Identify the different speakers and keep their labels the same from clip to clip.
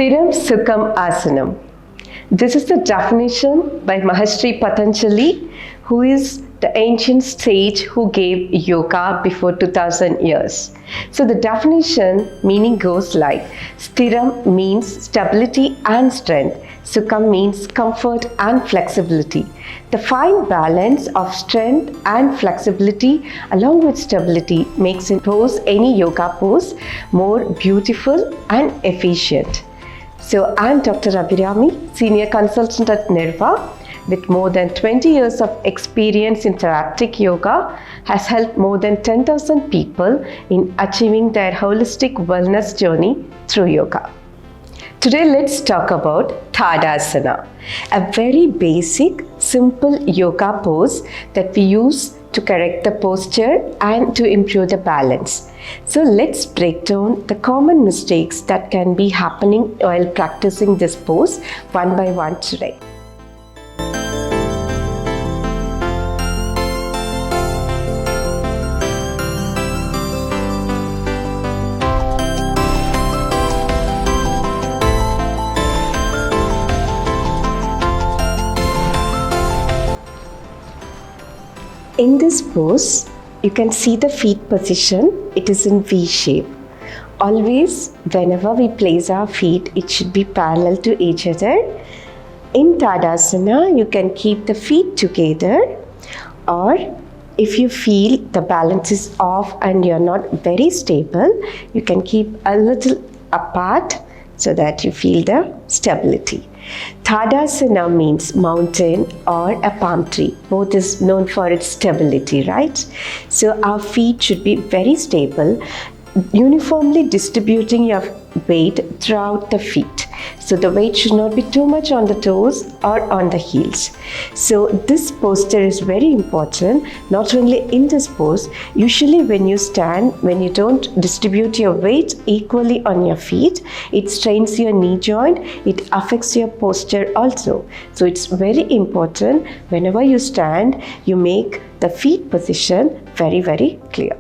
Speaker 1: Sthiram Sukham Asanam. This is the definition by Maharishi Patanjali, who is the ancient sage who gave yoga before 2000 years. So the definition meaning goes like Sthiram means stability and strength. Sukham means comfort and flexibility. The fine balance of strength and flexibility along with stability makes any yoga pose more beautiful and efficient. So I'm Dr. Abhirami, Senior Consultant at Nirva, with more than 20 years of experience in therapeutic yoga, has helped more than 10,000 people in achieving their holistic wellness journey through yoga. Today let's talk about Tadasana, a very basic, simple yoga pose that we use to correct the posture and to improve the balance. So let's break down the common mistakes that can be happening while practicing this pose one by one today. In this pose, you can see the feet position. It is in V shape. Always, whenever we place our feet, it should be parallel to each other. In Tadasana, you can keep the feet together, or if you feel the balance is off and you're not very stable, you can keep a little apart so that you feel the stability. Tadasana means mountain or a palm tree. Both is known for its stability, right? So our feet should be very stable, uniformly distributing your weight throughout the feet. So the weight should not be too much on the toes or on the heels. So this posture is very important, not only in this pose. Usually when you stand, when you don't distribute your weight equally on your feet, it strains your knee joint, it affects your posture also. So it's very important whenever you stand, you make the feet position very, very clear.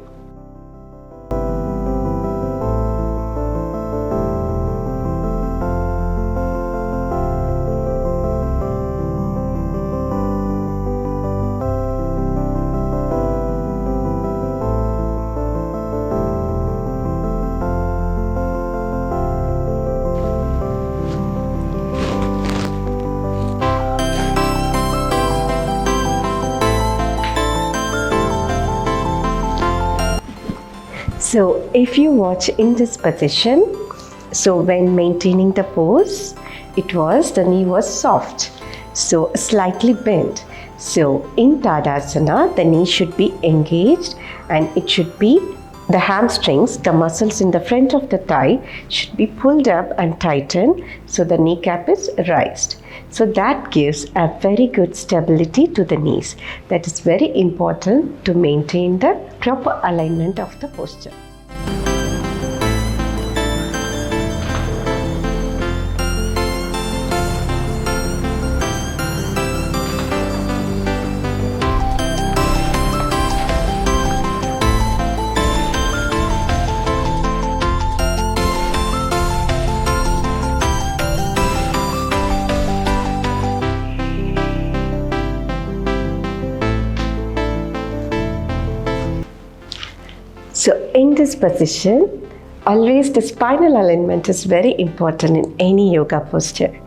Speaker 1: So if you watch in this position, so when maintaining the pose, the knee was soft, so slightly bent. So in Tadasana, the knee should be engaged and it should be the hamstrings, the muscles in the front of the thigh should be pulled up and tightened so the kneecap is raised. So that gives a very good stability to the knees. That is very important to maintain the proper alignment of the posture. So in this position, always the spinal alignment is very important in any yoga posture.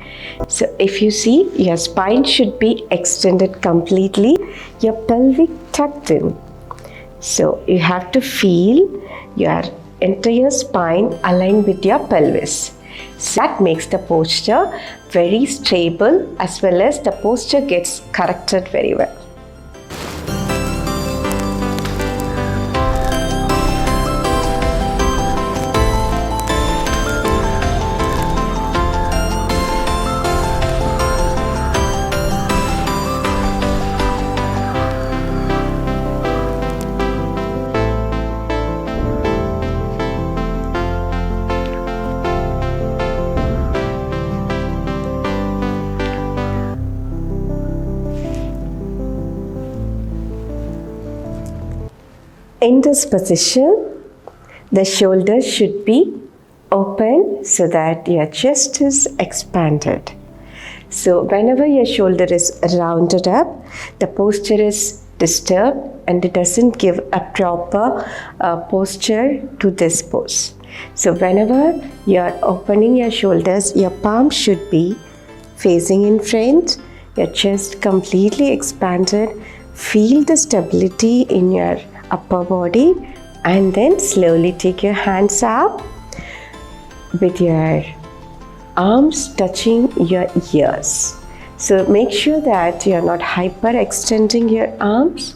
Speaker 1: So if you see, your spine should be extended completely, your pelvic tucked in. So you have to feel your entire spine aligned with your pelvis. So that makes the posture very stable, as well as the posture gets corrected very well. In this position, the shoulders should be open so that your chest is expanded. So whenever your shoulder is rounded up, the posture is disturbed and it doesn't give a proper posture to this pose. So whenever you're opening your shoulders, your palms should be facing in front, your chest completely expanded. Feel the stability in your upper body and then slowly take your hands up with your arms touching your ears. So make sure that you are not hyperextending your arms.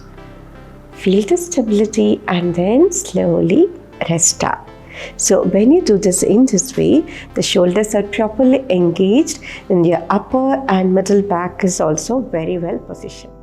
Speaker 1: Feel the stability and then slowly rest up. So when you do this in this way, the shoulders are properly engaged and your upper and middle back is also very well positioned.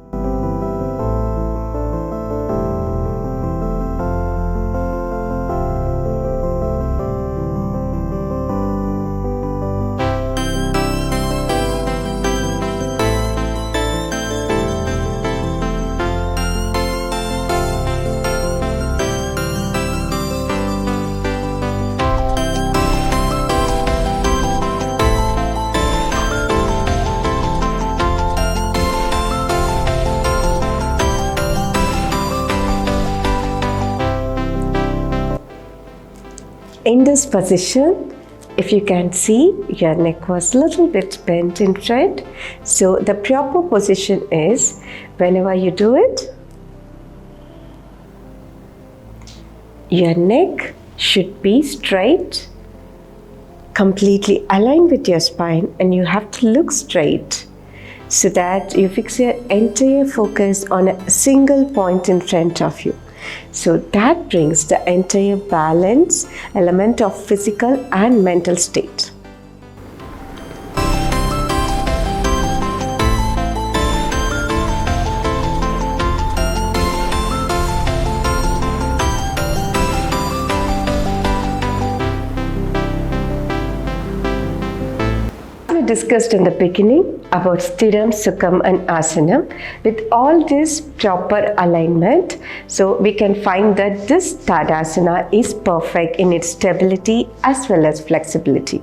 Speaker 1: In this position, if you can see, your neck was a little bit bent in front. So the proper position is, whenever you do it, your neck should be straight, completely aligned with your spine, and you have to look straight so that you fix your entire focus on a single point in front of you. So that brings the entire balance element of physical and mental state. We discussed in the beginning about Sthiram, Sukham and Asana. With all this proper alignment, so we can find that this Tadasana is perfect in its stability as well as flexibility.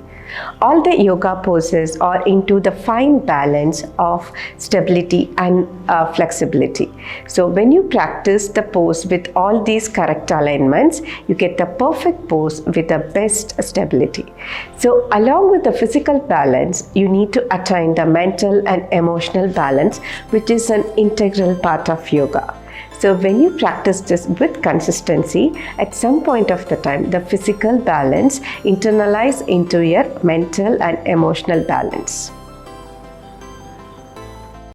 Speaker 1: All the yoga poses are into the fine balance of stability and flexibility. So when you practice the pose with all these correct alignments, you get the perfect pose with the best stability. So along with the physical balance, you need to attain the mental and emotional balance, which is an integral part of yoga. So when you practice this with consistency, at some point of the time, the physical balance internalize into your mental and emotional balance.